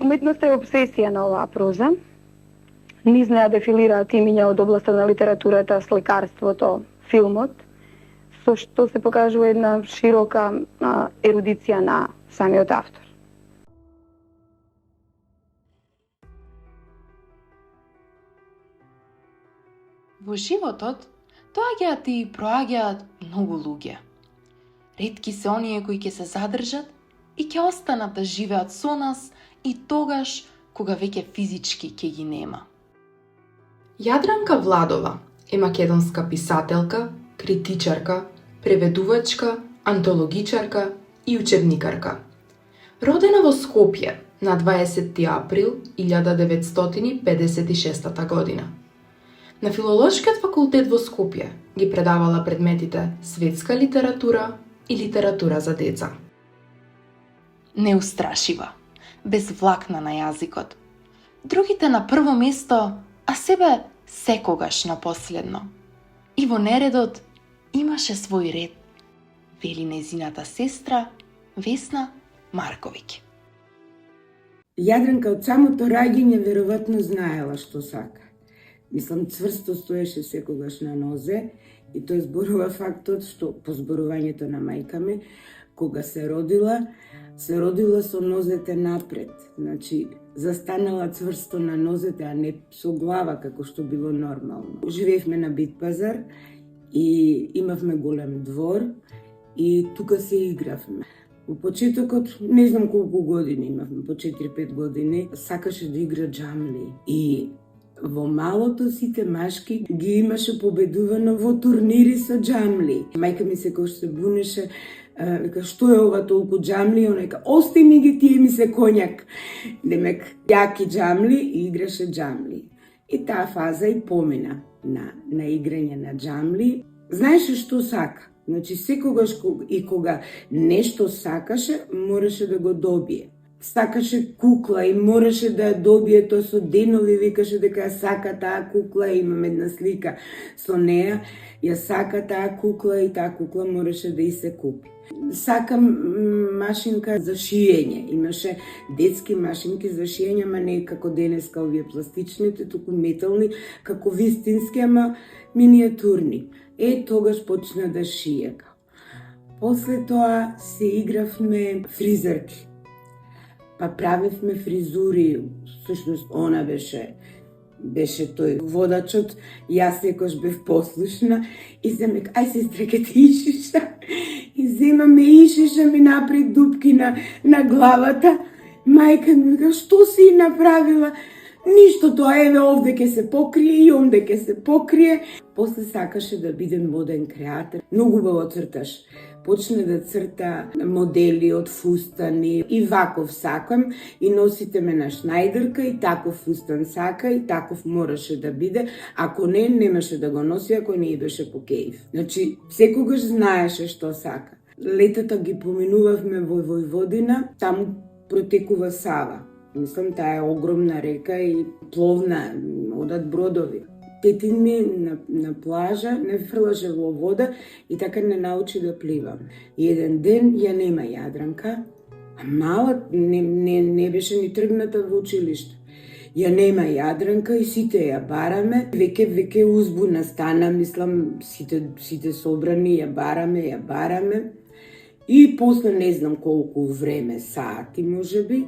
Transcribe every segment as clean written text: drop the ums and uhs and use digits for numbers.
Уметноста е обсесија на оваа проза. Низ неа дефилираат имиња од областта на литературата, слекарството, филмот, со што се покажува една широка ерудиција на самиот автор. Во животот доаѓаат и проаѓаат многу луѓе. Ретки се оние кои ќе се задржат и ќе останат да живеат со нас и тогаш кога веќе физички ќе ги нема. Јадранка Владова е македонска писателка, критичарка, преведувачка, антологичарка и учебникарка. Родена во Скопје на 20 април 1956 година. На Филолошкиот факултет во Скопје ги предавала предметите светска литература и литература за деца. Неустрашива, без влакна на јазикот. Другите на прво место, а себе секогаш на последно. И во нередот имаше свој ред, вели нејзината сестра Весна Марковиќ. Јадранка од самото раѓање веројатно знаела што сака. Мислам, цврсто стоеше секогаш на нозе и тој зборува фактот што по зборувањето на мајка ми, кога се родила со нозете напред. Значи, застанала цврсто на нозете, а не со глава, како што било нормално. Живеевме на Битпазар и имавме голем двор и тука се игравме. Во почетокот, не знам колку години имавме, по 4-5 години, сакаше да игра джамли. И во малото сите машки ги имаше победувано во турнири со джамли. Мајка ми се кој се бунеше, вика, што е ова толку джамли? Она вика, ости ми ги, тие ми се коњак. Демек, јаки джамли и играше джамли. И таа фаза и помина на играње на джамли. Знаеше што сака. Значи, секогаш и кога нешто сакаше, мораше да го добие. Сакаше кукла и мораше да ја добие, тоа со денови викаше дека ја сака таа кукла, имам една слика со неа, ја сака таа кукла и таа кукла мораше да и се купи. Сака машинка за шиење, имаше детски машинки за шиење, ама не како денеска овие пластичните, туку метални, како вистински, ама миниатурни. Тогаш почна да шие. После тоа се игравме фризерки. Па правевме фризури, всушност она беше тој водачот, јас секош бев послушна и земек, ај сестра ке ти ишиша. И земаме ишиша ми напред дупки на главата. Мајка ми вика, што си направила? Ништо, тоа еве овде ќе се покрие и онде ќе се покрие. После сакаше да биде моден креатор. Многу убаво црташ. Почне да црта модели од фустани и ваков сакам и носите ме на Шнајдерка и таков фустан сака и таков мораше да биде. Ако не, немаше да го носи ако не беше по кејф. Значи, секогаш знаеше што сака. Летата ги поминувавме во Војводина, таму протекува Сава. Мислам, таа е огромна река и пловна, одат бродови. Тетин ми на плажа не фрлаше во вода и така не научи да плива. И еден ден ја нема Јадранка, а мала не беше ни тргната во училиште. Ја нема Јадранка и сите ја бараме. Веќе узбуна стана, мислам, сите собрани, ја бараме. И после не знам колку време, сати можеби,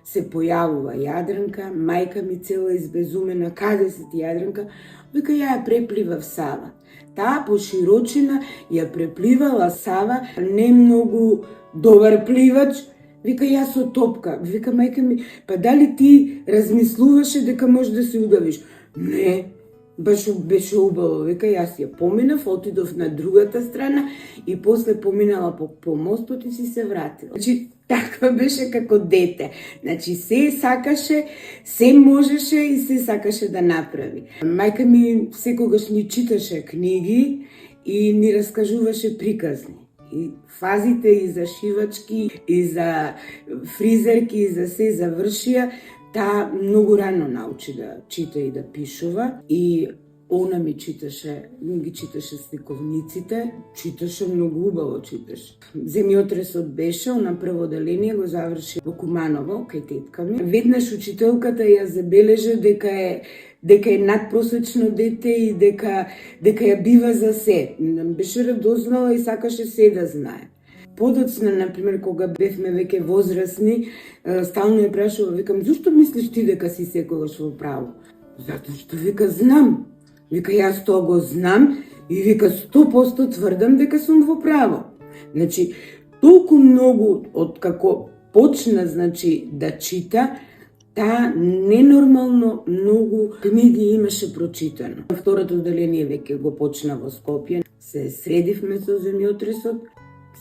се појавува Јадранка, мајка ми цела избезумена, каде си ти Јадранка? Вика, ја препливав Сава. Таа по широчина ја препливала Сава, не многу добар пливач. Вика, јас со топка. Вика, мајка ми, па дали ти размислуваше дека може да се удавиш? Не, баш беше убаво. Вика, јас ја поминав, отидов на другата страна и после поминала по мостот и си се вратила. Значи, таква беше како дете. Значи, се сакаше, се можеше и се сакаше да направи. Мајка ми секогаш ни читаше книги и ни раскажуваше приказни. И фазите и за шивачки, и за фризерки, и за се завршија. Таа многу рано научи да чита и да пишува и Она ми ги читаше сликовниците, читаше многу убаво читаше. Земјотресот беше, на прво оделение го заврши во Куманово, кај тетка ми. Веднаш учителката ја забележа дека е надпросечно дете и дека ја бива за се. Беше радознала и сакаше се да знае. Подоцна, например, кога бевме веќе возрастни, стално ја прашува, викам, зошто мислиш ти дека си секогаш во право? Затоа што, вика, знам. Вика, јас тоа го знам и вика, 100% тврдам дека сум во право. Значи, толку многу од како почна, значи, да чита, таа ненормално многу книги имаше прочитано. Второто оделение веќе го почна во Скопје. Се средивме со земјотресот,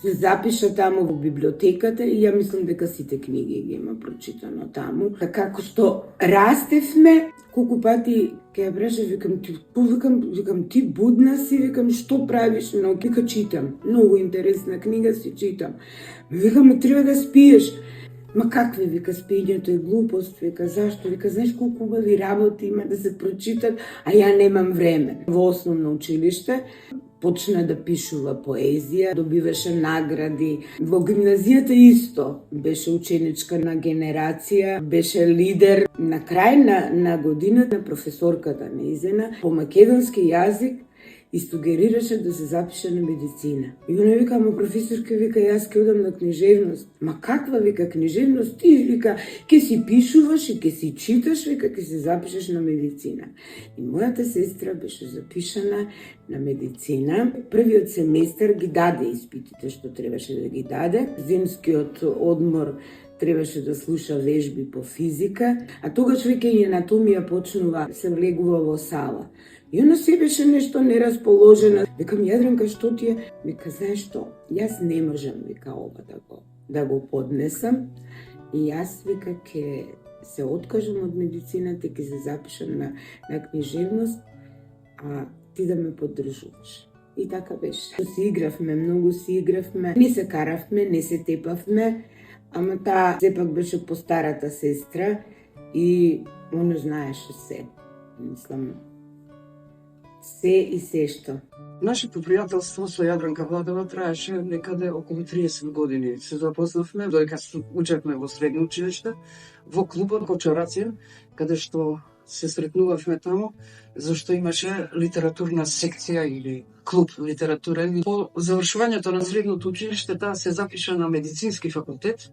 се запиша таму во библиотеката и ја мислам дека сите книги ги има прочитано таму. Така како што растевме, колку пати ќе ја прашав, викам ти будна си, викам што правиш? Но вика читам. Многу интересна книга си читам. Викам треба да спиеш. Ма какви, вика, спиењето е глупост, вика, зашто? Вика, знаеш колку убави работи има да се прочитат, а ја немам време. Во основно училиште почна да пишува поезија, добиваше награди. Во гимназијата исто беше ученичка на генерација, беше лидер. На крај на годината професорката неизена по македонски јазик и сугерираше да се запише на медицина. И она вика, ама професорка, вика, јас ке одам на книжевност. Ма каква, вика, книжевност? Ти, вика, ке си пишуваш и ке си читаш, вика, ке се запишеш на медицина. И мојата сестра беше запишана на медицина. Првиот семестар ги даде испитите што требаше да ги даде. Зимскиот одмор требаше да слуша вежби по физика, а тогаш веќе и анатомија почнува, се влегува во сала. И она се беше нешто нерасположена. Викам, Јадранка, што ти е? Вика, знаеш што, јас не можам, вика, ова да го поднесам. И јас, вика, ке се откажам од медицината и ке се запишам на книжевност, а ти да ме поддржуваш. И така беше. Си игравме, многу си игравме. Не се каравме, не се тепавме, ама таа сепак беше постарата сестра и она знаеше се. Мислам, се и се што. Нашето пријателство со Јадранка Владова траеше некаде околу 30 години. Се запознавме додека учевме во средно училиште, во клубот Кочарација, каде што се сретнувавме таму, зашто имаше литературна секција или клуб литература. По завршувањето на средното училиште таа се запиша на медицински факултет,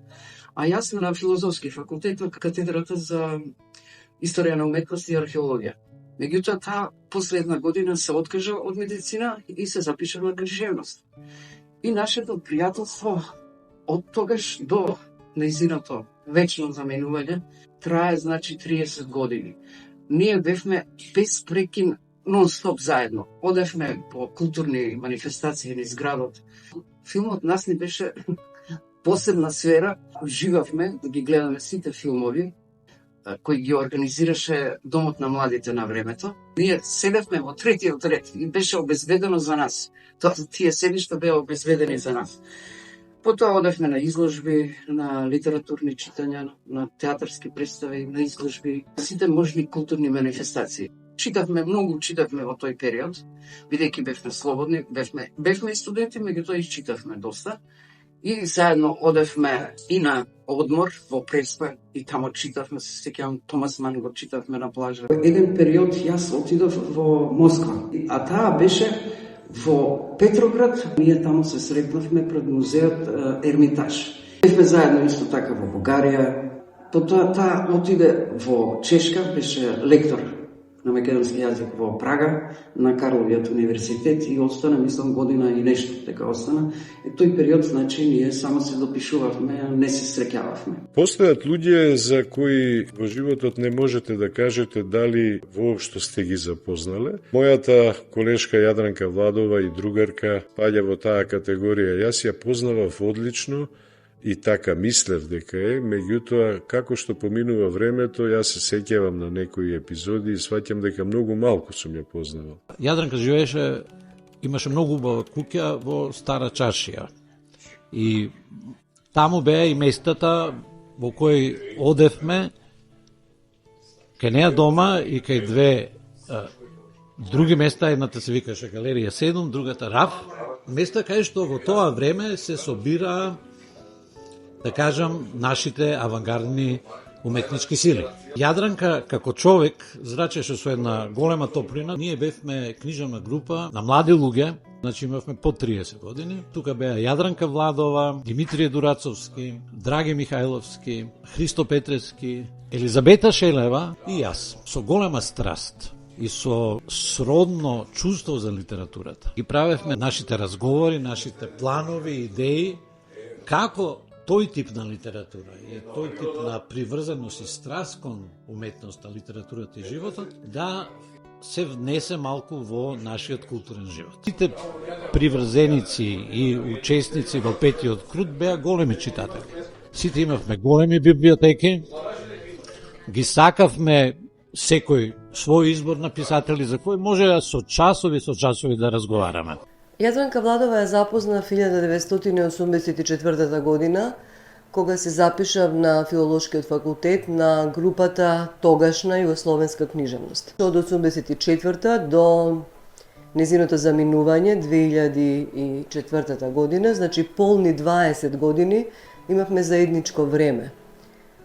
а јас на филозофски факултет на катедрата за историја на уметност и археологија. Меѓутоа, таа последна година се откажа од медицина и се запиша на книжевност. И нашето пријателство од тогаш до нејзиното вечно заменување трае, значи, 30 години. Ние бевме без прекин нон-стоп заедно. Одевме по културни манифестации низ градот. Филмот нас ни беше посебна сфера. Живавме да ги гледаме сите филмови кој ги организираше Домот на младите на времето. Ние седевме во третиот ред и беше обезбедено за нас. Тие седишта беа обезбедени за нас. Потоа одевме на изложби, на литературни читања, на театарски представи, на изложби, сите можни културни манифестации. Читавме многу, во тој период, бидејќи бевме слободни, бевме и студенти, меѓутоа читавме доста. И заедно одевме и на одмор во Преспа и тамо читавме, се сеќавам, Томас Ман го читавме на плажа. Еден период јас отидов во Москва, а таа беше во Петроград. Ние тамо се сретнавме пред музеот Ермитаж. Бевме заедно исто така во Бугарија. Потоа таа отиде во Чешка, беше лектор на македонски јазик во Прага, на Карловиот универзитет и остана, мислам, година и нешто дека остана. И тој период, значи, ние само се допишувавме, не се среќававме. Постојат луѓе за кои во животот не можете да кажете дали воопшто сте ги запознале. Мојата колешка Јадранка Владова и другарка паѓа во таа категорија. Јас ја познавав одлично и така мислев дека е, меѓутоа, како што поминува времето, јас се сеќавам на некои епизоди и сваќам дека многу малку сум ја познавал. Јадранка живееше, имаше многу убава куќа во Стара Чаршија. И таму беа и местата во кои одевме кај неа дома и кај две Други места, едната се викаше Галерија 7, другата РАФ. Места кај што во тоа време се собира, да кажам, нашите авангардни уметнички сили. Јадранка, како човек, зрачеше со една голема топлина. Ние бевме книжевна група на млади луѓе, значи имавме по 30 години. Тука беа Јадранка Владова, Димитрije Дурацовски, Драги Михајловски, Христо Петревски, Елизабета Шелева и јас. Со голема страст и со сродно чувство за литературата. И правевме нашите разговори, нашите планови, идеи, како тој тип на литература и тој тип на приврзаност и страст кон уметноста, литературата и животот да се внесе малку во нашиот културен живот. Сите приврзеници и учесници во петиот круг беа големи читатели. Сите имавме големи библиотеки, ги сакавме секој свој избор на писатели за кој може со часови да разговараме. Јадранка Владова ја запозна 1984 година, кога се запишав на Филолошкиот факултет на групата тогашна југословенска книжевност. Од 1984 до незиното заминување 2004 година, значи полни 20 години, имавме заедничко време.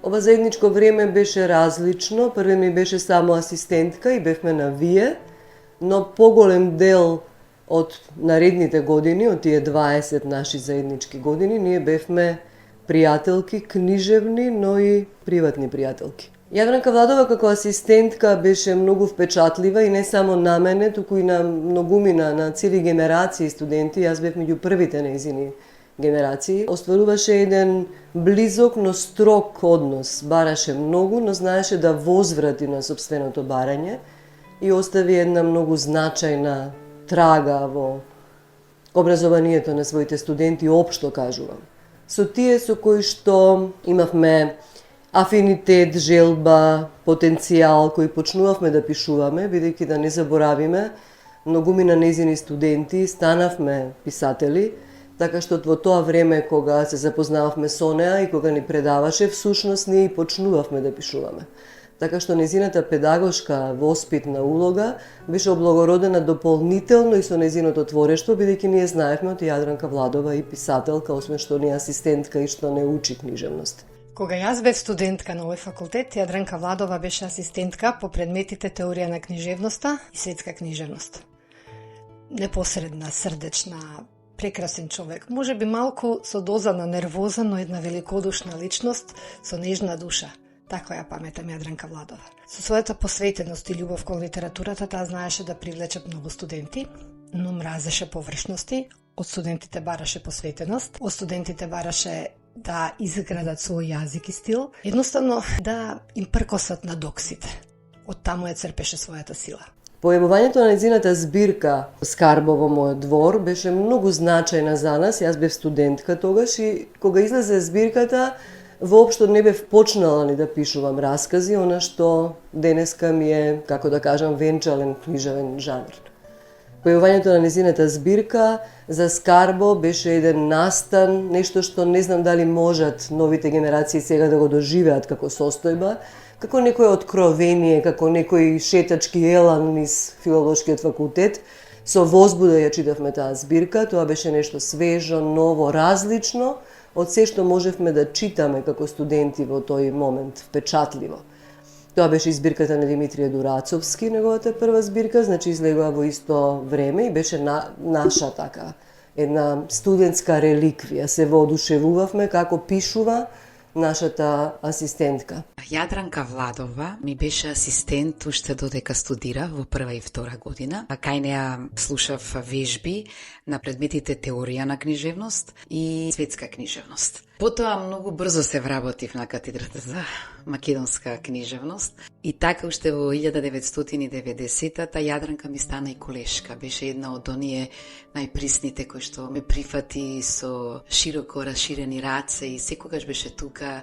Ова заедничко време беше различно, први ми беше само асистентка и бевме на вие, но поголем дел од наредните години, од тие 20 наши заеднички години, ние бевме пријателки, книжевни, но и приватни пријателки. Јадранка Владова како асистентка беше многу впечатлива и не само на мене, туку и на многумина, на цели генерации студенти. Јас бев меѓу првите нејзини генерации. Остваруваше еден близок, но строг однос. Бараше многу, но знаеше да возврати на сопственото барање и остави една многу значајна трага во образованието на своите студенти, општо кажувам. Со тие со кои што имавме афинитет, желба, потенцијал, кои почнувавме да пишуваме, бидејќи да не заборавиме, многумина нејзини студенти станавме писатели, така што во тоа време кога се запознававме со неа и кога ни предаваше, всушност ние и почнувавме да пишуваме. Така што незината педагошка воспитна улога беше облагородена дополнително и со незиното творештво, бидејќи ние знаевме од Јадранка Владова и писателка, освен што не асистентка и што не учи книжевност. Кога јас бев студентка на овој факултет, Јадранка Владова беше асистентка по предметите теорија на книжевноста и светска книжевност. Непосредна, срдечна, прекрасен човек. Може би малку со доза на нервоза, но една великодушна личност со нежна душа. Така ја паметам Јадранка Владова. Со својата посветеност и љубов кон литературата, таа знаеше да привлече многу студенти, но мразеше површности. Од студентите бараше посветеност, од студентите бараше да изградат свој јазик и стил, едноставно да им пркосат на доксите. Од таму ја црпеше својата сила. Појавувањето на незината збирка Скарбо во мојот двор беше многу значајна за нас. Јас бев студентка тогаш и кога излезе збирката, воопшто не бев почнала ни да пишувам раскази, она што денеска ми е, како да кажам, венчален книжевен жанр. Појавувањето на незината збирка за Скарбо беше еден настан, нешто што не знам дали можат новите генерации сега да го доживеат како состојба, како некој откровение, како некој шетачки елан низ Филолошкиот факултет. Со возбуда ја читавме таа збирка, тоа беше нешто свежо, ново, различно од се што можевме да читаме како студенти во тој момент, впечатливо. Тоа беше и збирката на Димитрije Дурацовски, неговата прва збирка, значи излегува во исто време и беше наша така, една студентска реликвија. Се воодушевувавме како пишува нашата асистентка. Јадранка Владова ми беше асистент уште додека студира во прва и втора година. Кај неа слушав вежби на предметите теорија на книжевност и светска книжевност. Потоа многу брзо се вработив на катедрата за македонска книжевност и така уште во 1990-та Јадранка ми стана и колешка. Беше една од оние најприсните кои што ме прифати со широко расширени раце и секогаш беше тука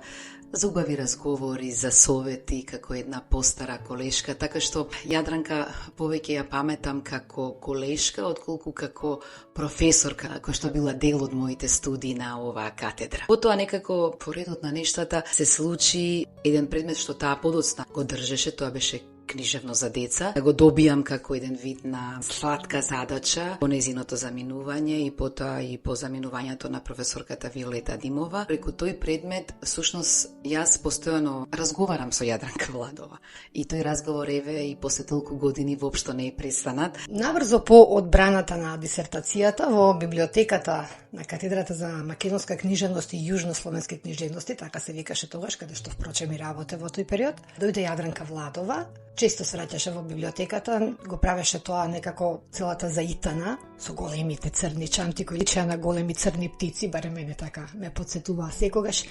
за убави разговори, за совети, како една постара колешка, така што Јадранка повеќе ја паметам како колешка, отколку како професорка, која што била дел од моите студии на оваа катедра. Потоа некако по редот на нештата се случи еден предмет што таа подоцна го држеше, тоа беше книжевно за деца, да го добијам како еден вид на сладка задача по незиното заминување и потоа и по заминувањето на професорката Виолета Димова. Преку тој предмет, всушност, јас постојано разговарам со Јадранка Владова. И тој разговор еве и после толку години воопшто не е престанат. Наврзо по одбраната на дисертацијата во библиотеката на катедрата за македонска книжевност и јужнословенски книжевности, така се викаше тогаш, каде што впрочем и работе во тој период, дојде Јадранка Владова, често се враќаше во библиотеката, го правеше тоа некако целата заитана, со големите црни чанти кои личеа на големи црни птици, барем мене така ме потсетуваа секогаш.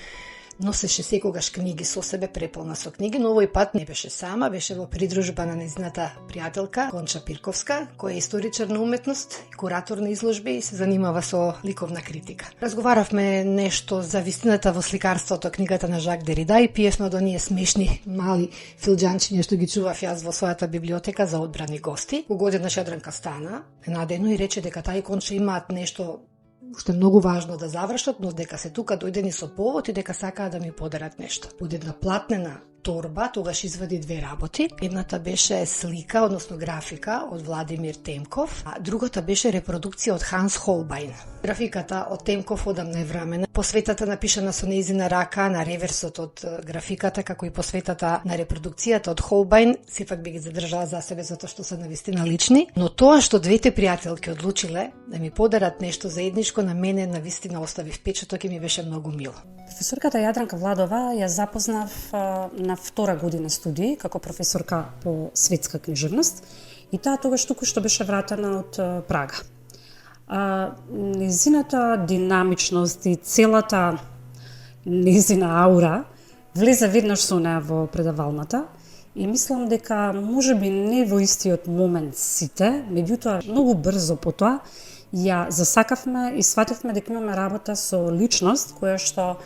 Носеше секогаш книги со себе, преполна со книги, но овој пат не беше сама, беше во придружба на незината пријателка Конча Пирковска, која е историчар на уметност, куратор на изложби и се занимава со ликовна критика. Разговаравме нешто за вистината во сликарството, книгата на Жак Дерида и пиевме од оние смешни мали филџанчиња што ги чував јас во својата библиотека за одбрани гости. Кога одеднаш Јадранка стана, надено и рече дека таа и Конча имаат нешто уште многу важно да завршат, но дека се тука дојдени со повод и дека сакаа да ми подарат нешто. Од една платнена торба, тогаш извади две работи. Едната беше слика, односно графика од Владимир Темков, а другата беше репродукција од Ханс Холбајн. Графиката од Темков одамна е врамена. Посветата напишана со нејзина рака, на реверсот од графиката, како и посветата на репродукцијата од Холбајн, сепак би ги задржала за себе затоа што се навистина лични, но тоа што двете пријателки одлучиле да ми подарат нешто заедничко, на мене навистина остави впечаток и ми беше многу мило. Професорката Јадранка Владова ја запознав на втора година студии како професорка по светска книжевност и таа тогаш туку што беше вратена од Прага. Незината динамичност и целата незина аура влезе веднаш со неа во предавалната и мислам дека можеби не во истиот момент сите, меѓутоа многу брзо потоа ја засакавме и свативме дека имаме работа со личност која што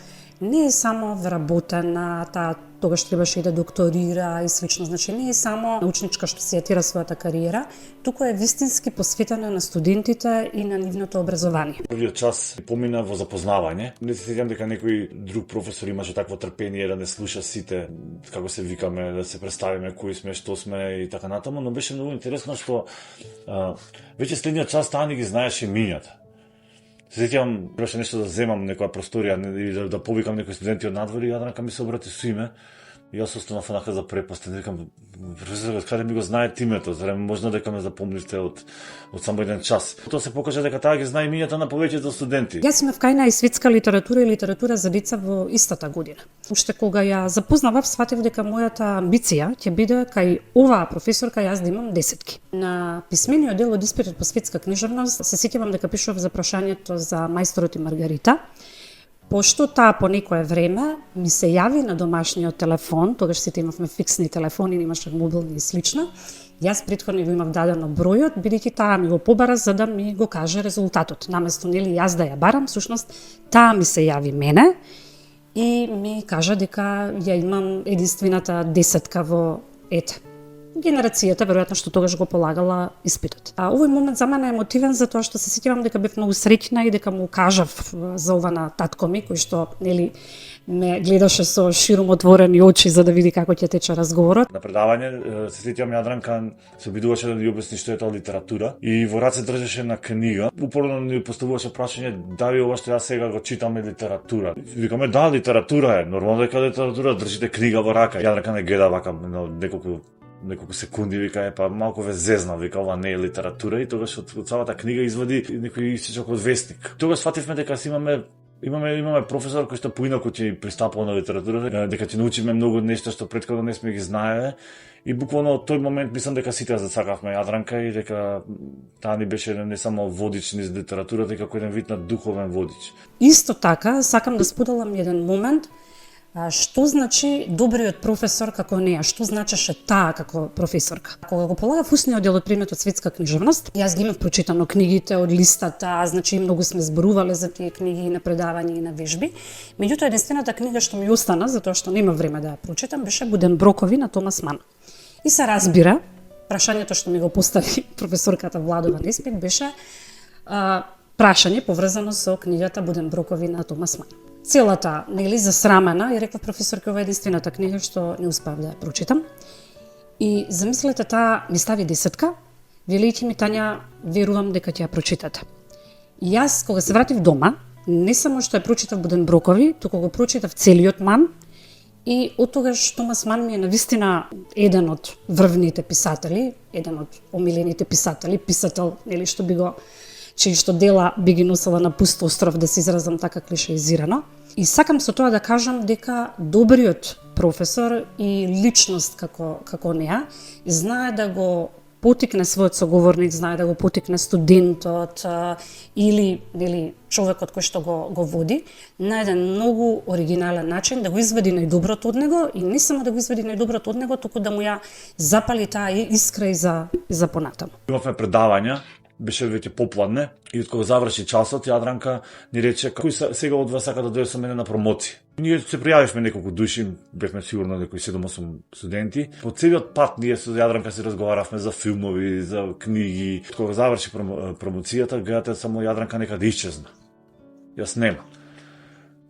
не е само вработена, таа тогаш требаше и да докторира и слично, значи не е само научничка што се јатира својата кариера, туку е вистински посветена на студентите и на нивното образование. Првиот час помина во запознавање. Не се сеќам дека некој друг професор имаше такво трпение да не слуша сите како се викаме, да се представиме кои сме, што сме и така натаму, но беше многу интересно што веќе следниот час таа не ги знаеше имињата. Се сеќавам, требаше нешто да земам некоја просторија и да повикам некои студенти од надвор и Јадранка ми се обрати со име. И јас останав онака запрепастен, викам, професор, каде ми го знаете името, зарем можно дека ме запомнивте од само еден час. Тоа се покажа дека таа ги знае имињата на повеќето студенти. Јас имав кајна и светска литература и литература за деца во истата година. Уште кога ја запознавав, сватив дека мојата амбиција ќе биде кај оваа професорка јас да имам десетки. На писмениот дел од испитот по светска книжевност се сеќавам дека пишував за прашањето за Мајсторот и Маргарита. Пошто таа по некое време ми се јави на домашниот телефон, тогаш сите имавме фиксни телефони, немаше мобилни и слично. Јас претходно го имав дадено бројот, бидејќи таа ми го побара за да ми го каже резултатот. Наместо нели јас да ја барам, всушност таа ми се јави мене и ми кажа дека ја имам единствената десетка во генерацијата, веројатно што тогаш го полагала испитот. Овој момент за мене е емотивен затоа што се сеќавам дека бев многу среќна и дека му кажав за ова на татко ми, кој што нели ме гледаше со широм отворени очи за да види како ќе тече разговорот. На предавање се сеќавам Јадранка се обидуваше да ни објасни што е тоа литература и во раце држеше на книга. Упорно ни поставуваше прашање дали ова што јас сега го читам е литература. Викаме да, литература е. Нормално дека литература, држите книга во рака. Јадранка не гледа вака неколку секунди, вика, па малку ве зезна, вика, ова не е литература и тогаш од цялата книга извади некој истичок од вестник. Тогаш сфативме дека имаме професор кој што поинаку ќе пристапува на литература, дека ќе научиме многу нешто што претходно не сме ги знаеле и буквално од тој момент мислам дека сите засакавме Јадранка и дека таа ни беше не само водич низ литература, дека како еден вид на духовен водич. Исто така, сакам да споделам еден момент. Што значи добриот професор како неа? Што значеше таа како професорка? Кога го полагав усниот дел од предметот светска книжевност, јас ги имав прочитано книгите од листата, значи многу сме зборувале за тие книги и на предавања и на вежби. Меѓутоа единствената книга што ми остана, затоа што нема време да ја прочитам, беше Буденброкови на Томас Ман. И се разбира, прашањето што ми го постави професорката Владова на испит беше прашање поврзано со книгата Буденброкови на Томас Ман. Целата, нели, засрамена и рекла професорка, ова е единствената книга што не успеав да ја прочитам. И замислете, таа ми стави 10, велејќи ми Тања, верувам дека ќе ја прочитате. И јас, кога се вратив дома, не само што ја прочитав Буденброкови, туку го прочитав целиот Ман, и од тогаш Томас Ман ми е навистина еден од врвните писатели, еден од омилените писатели, писател, нели, што би го, чии што дела би ги носела на пуст остров, да се изразам така клишеизирано. И сакам со тоа да кажам дека добриот професор и личност како неа знае да го потикне својот соговорник, знае да го потикне студентот или нели човекот кој што го води на еден многу оригинален начин, да го извади најдоброто од него и не само да го извади најдоброто од него, туку да му ја запали таа искра и за понатаму. Имавме предавања, беше веќе попладне и кога заврши часот, Јадранка ни рече кој сега од вас сака да дојде со мене на промоција. Ние се пријавивме неколку души, бевме сигурно некои 7-8 студенти. По целиот пат ние со Јадранка се разговаравме за филмови, за книги. Кога заврши промоцијата, гледате само Јадранка некаде исчезна. Јас нема.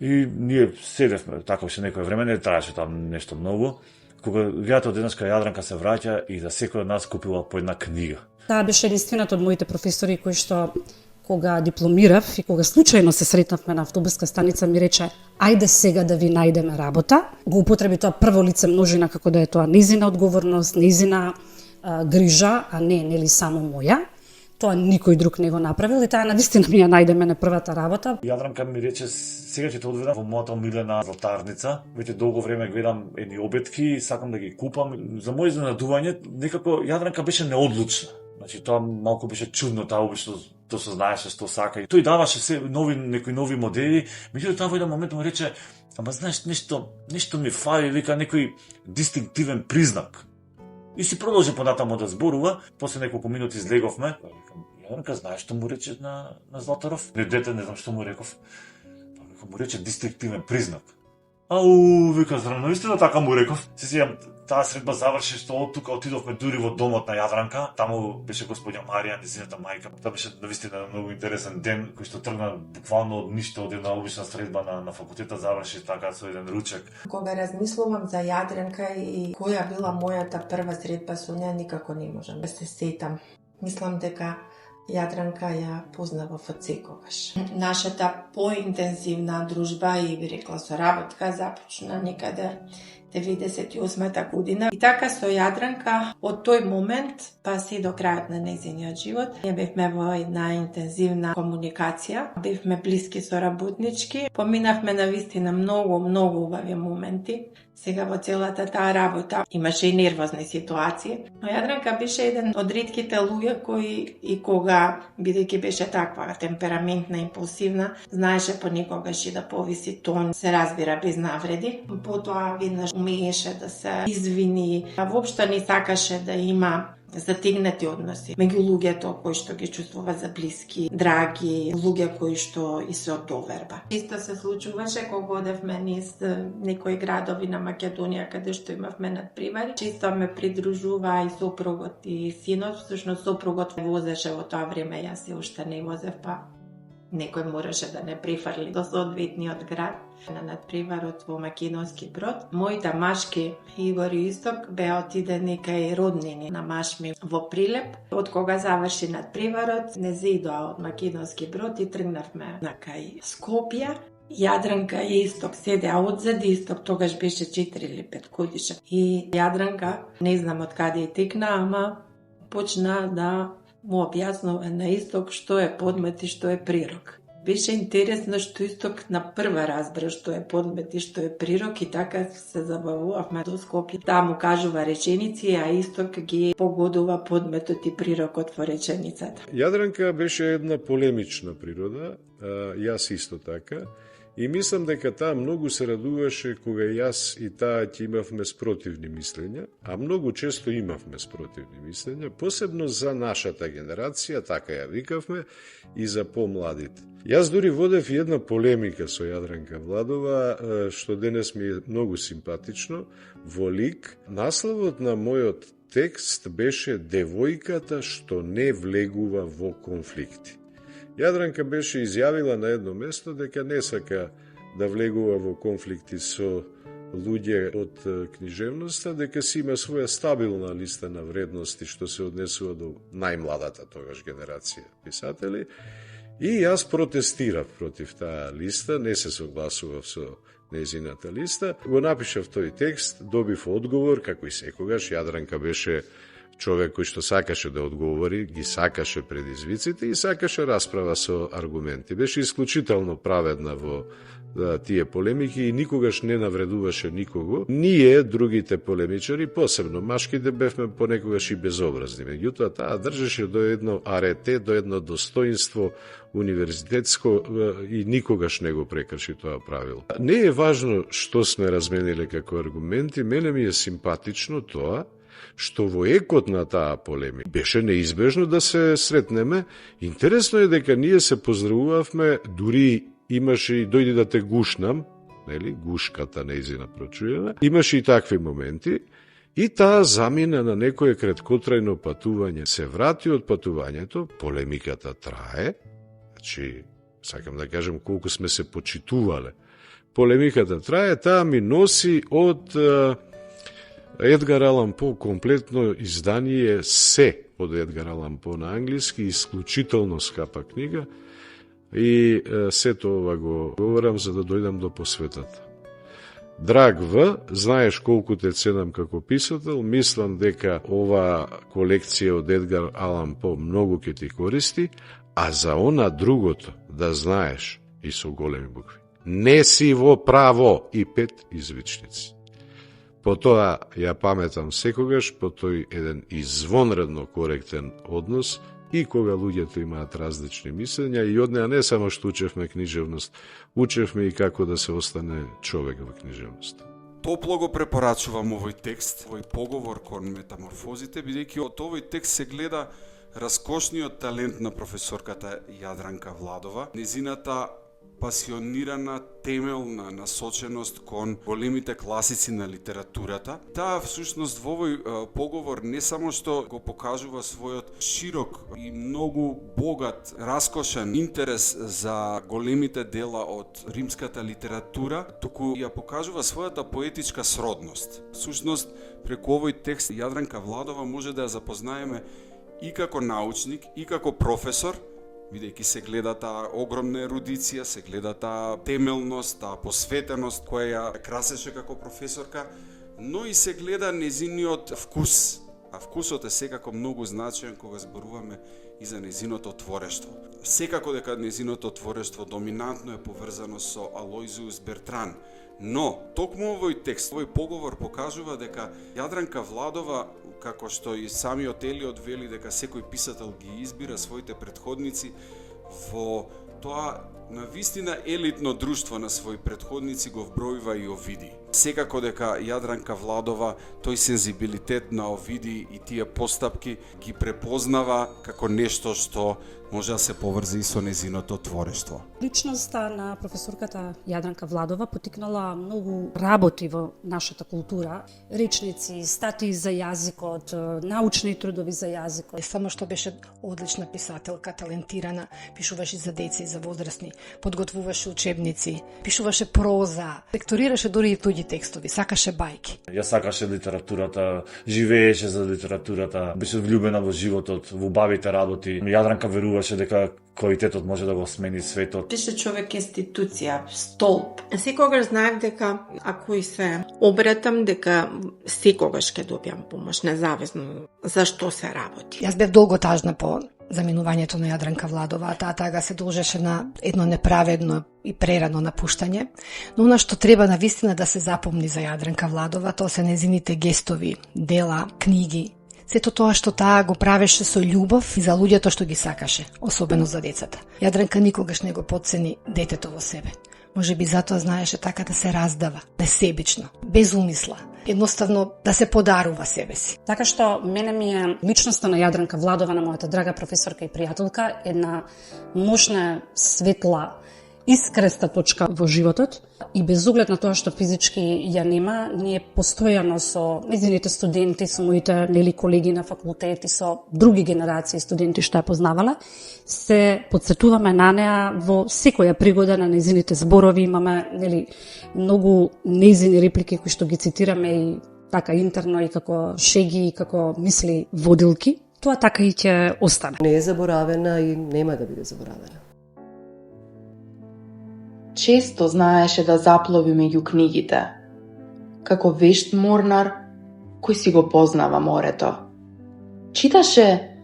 И ние седевме, така уште некое време, не траеше там нешто многу. Кога гледате одеднаш кај Јадранка се враќа и за секој од нас купила по една книга. Таа беше единствената од моите професори кои што кога дипломирав и кога случајно се сретнавме на автобуска станица ми рече ајде сега да ви најдеме работа. Го употреби тоа прво лице множина како да е тоа незина одговорност, незина грижа, а не нели само моја. Тоа никој друг не го направил и таа навистина ми ја најде мене првата работа. Јадранка ми рече сега ќе те одведам во мојата омилена златарница. Веќе долго време гледам едни обетки, сакам да ги купам. За моје изненадување некако Јадранка беше неодлучна. Значи тоа малку беше чудно, таа обично тоа се знаеше што сака и тој даваше се некои нови модели, меѓутоа таа во еден момент му рече, ама знаеш нешто ми фали, вика некој дистинктивен признак. И си продолжи понатаму да зборува, после неколку минути излеговме. Јадранка, знаеш што му рече на Златаров? Не дете, не знам што му реков. Му рече дистинктивен признак. Ау, вика, зрано истина така му реков. Се сеќам, таа средба заврши што од тука отидовме дури во домот на Јадранка. Таму беше господја Марија, незината мајка. Тоа беше навистина многу интересен ден кој што тргна буквално од ништо, од една обична средба на факултетот, заврши така со еден ручек. Кога размислувам за Јадранка и која била мојата прва средба со неа, никако не можам да се сетам. Мислам дека Јадранка ја познавав од секогаш. Нашата поинтензивна дружба и би рекла соработка започна некаде 98-та година. И така со Јадранка од тој момент па се до крајот на нејзиниот живот ние бевме во една интензивна комуникација, бевме блиски соработнички, поминавме навистина многу убави моменти. Сега во целата таа работа имаше и нервозни ситуации, но Јадранка беше еден од ретките луѓе кои и кога, бидејќи беше таква темпераментна, импулсивна, знаеше понекогаш и да повиси тон, се разбира без навреди. Потоа веднаш умееше да се извини, а воопшто не сакаше да има затегнати односи меѓу луѓето кои што ги чувствува за блиски, драги, луѓе кои што и се од доверба. Често се случуваше кога одевме низ некои градови на Македонија каде што имавме надпревари, често ме придружува и сопругот и синот, всушност сопругот возеше во тоа време, јас се уште не возев, па некој мораше да не префрли до соодветниот град на надпреварот во Македонски Брод. Моите машки Игор и Исток беа отидени кај роднини на машми во Прилеп. Од кога заврши надпреварот, не заидоа од Македонски Брод и тргнавме на кај Скопје. Јадранка и Исток седеа одзади, Исток тогаш беше 4 или 5 годишен. И Јадранка, не знам од каде и текна, ама почна да му објаснува на Исток што е подмет и што е прирок. Беше интересно што Исток на прва разбра што е подмет и што е прирок и така се забавувавме до Скопје. Таа му кажува реченици, а Исток ги погодува подметот и прирокот во реченицата. Јадранка беше една полемична природа, јас исто така. И мислам дека таа многу се радуваше кога јас и таа ќе имавме спротивни мислења, а многу често имавме спротивни мислења, посебно за нашата генерација, така ја викавме, и за помладите. Јас дури водев една полемика со Јадранка Владова, што денес ми е многу симпатично, во лик. Насловот на мојот текст беше "Девојката што не влегува во конфликти". Јадранка беше изјавила на едно место дека не сака да влегува во конфликти со луѓе од книжевноста дека си има своја стабилна листа на вредности што се однесува до најмладата тогаш генерација писатели. И јас протестирав против таа листа, не се согласував со нејзината листа. Го напишав тој текст, добив одговор, како и секогаш. Јадранка беше човек кој што сакаше да одговори, ги сакаше предизвиците и сакаше расправа со аргументи. Беше исклучително праведна во тие полемики и никогаш не навредуваше никого. Ние, другите полемичари, посебно машките, бевме понекогаш и безобразни. Меѓутоа, таа држеше до едно арете, до едно достоинство универзитетско и никогаш не го прекрши тоа правило. Не е важно што сме размениле како аргументи, мене ми е симпатично тоа што во екот на таа полемика беше неизбежно да се сретнеме. Интересно е дека ние се поздравувавме, дури имаше и дојди да те гушнам, нели, гушката нејзина прочуена. Имаше и такви моменти. И таа замина на некое краткотрајно патување. Се врати од патувањето, полемиката трае. Значи, сакам да кажем колку сме се почитувале. Полемиката трае, таа ми носи од Едгар Алан По комплетно издание се од Едгар Алан По на англиски, исклучително скапа книга. И сето ова го говорам за да дојдам до посветата. Драг В, знаеш колку те ценам како писател, мислам дека ова колекција од Едгар Алан По многу ќе ти користи, а за она другото да знаеш и со големи букви. Не си во право и 5 извичници. По тоа ја паметам секогаш, по тој еден извонредно коректен однос и кога луѓето имаат различни мислења и од неа не само што учевме книжевност, учевме и како да се остане човек во книжевност. Топло го препорачувам овој текст, овој поговор кон метаморфозите, бидејќи од овој текст се гледа раскошниот талент на професорката Јадранка Владова, незината пасионирана, темелна насоченост кон големите класици на литературата. Таа всушност во овој поговор не само што го покажува својот широк и многу богат, раскошен интерес за големите дела од римската литература, туку ја покажува својата поетичка сродност. Всушност, преку овој текст Јадранка Владова може да ја запознаеме и како научник, и како професор, бидејќи се гледа таа огромна ерудиција, се гледа таа темелност, таа посветеност која ја красеше како професорка, но и се гледа незиниот вкус. А вкусот е секако многу значаен кога зборуваме и за незиното творештво. Секако дека незиното творештво доминантно е поврзано со Алојзиус Бертран, но токму овој текст, овој поговор покажува дека Јадранка Владова, како што и самиот Елиот вели дека секој писател ги избира своите претходници, во тоа на вистина елитно друштво на своји претходници го вбројува и Овиди. Секако дека Јадранка Владова тој сензибилитет на Овиди и тие постапки ги препознава како нешто што може да се поврзе и со незиното творештво. Личноста на професорката Јадранка Владова потикнала многу работи во нашата култура, речници, статии за јазикот, научни трудови за јазикот. Само што беше одлична писателка, талентирана, пишуваше за деца и за возрастни, подготвуваше учебници, пишуваше проза, лекторираше дури и туѓи текстови, сакаше бајки. Ја сакаше литературата, живееше за литературата, беше влюбена во животот, во бавите работи. Јадранка веруваше дека квалитетот може да го смени светот. Беше човек институција, столб. Секогаш знаев дека ако и се обратам, дека секогаш ќе добиам помош, независно за што се работи. Јас бев долго тажна по заминувањето на Јадранка Владова, а таа тага се должеше на едно неправедно и прерано напуштање, но она што треба на вистина да се запомни за Јадранка Владова, тоа се незините гестови, дела, книги, сето тоа што таа го правеше со љубов и за луѓето што ги сакаше, особено за децата. Јадранка никогаш не го потцени детето во себе. Може би затоа знаеше така да се раздава, несебично, без умисла, едноставно да се подарува себе си. Така што мене ми е личноста на Јадранка Владова, на мојата драга професорка и пријателка, една мощна, светла искреста точка во животот и без оглед на тоа што физички ја нема, ние постојано со незините студенти, со моите колеги на факултет и со други генерации студенти што ја познавала, се подсетуваме на неа во секоја пригода на незините зборови, имаме многу незини реплики кои што ги цитираме и така интерно и како шеги и како мисли водилки. Тоа така и ќе остане. Не е заборавена и нема да биде заборавена. Често знаеше да заплови меѓу книгите, како вешт морнар кој си го познава морето. Читаше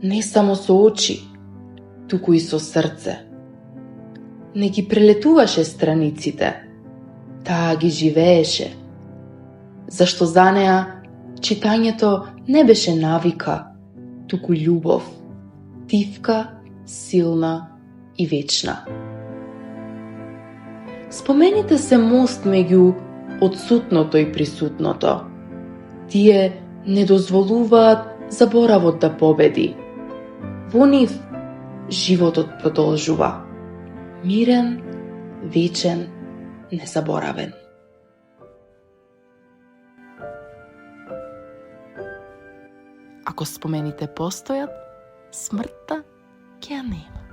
не само со очи, туку и со срце. Не ги прелетуваше страниците, таа ги живееше, зашто за неа читањето не беше навика, туку љубов, тивка, силна и вечна. Спомените се мост меѓу одсутното и присутното. Тие не дозволуваат заборавот да победи. Во нив животот продолжува. Мирен, вечен, незаборавен. Ако спомените постојат, смртта ќе ја нема.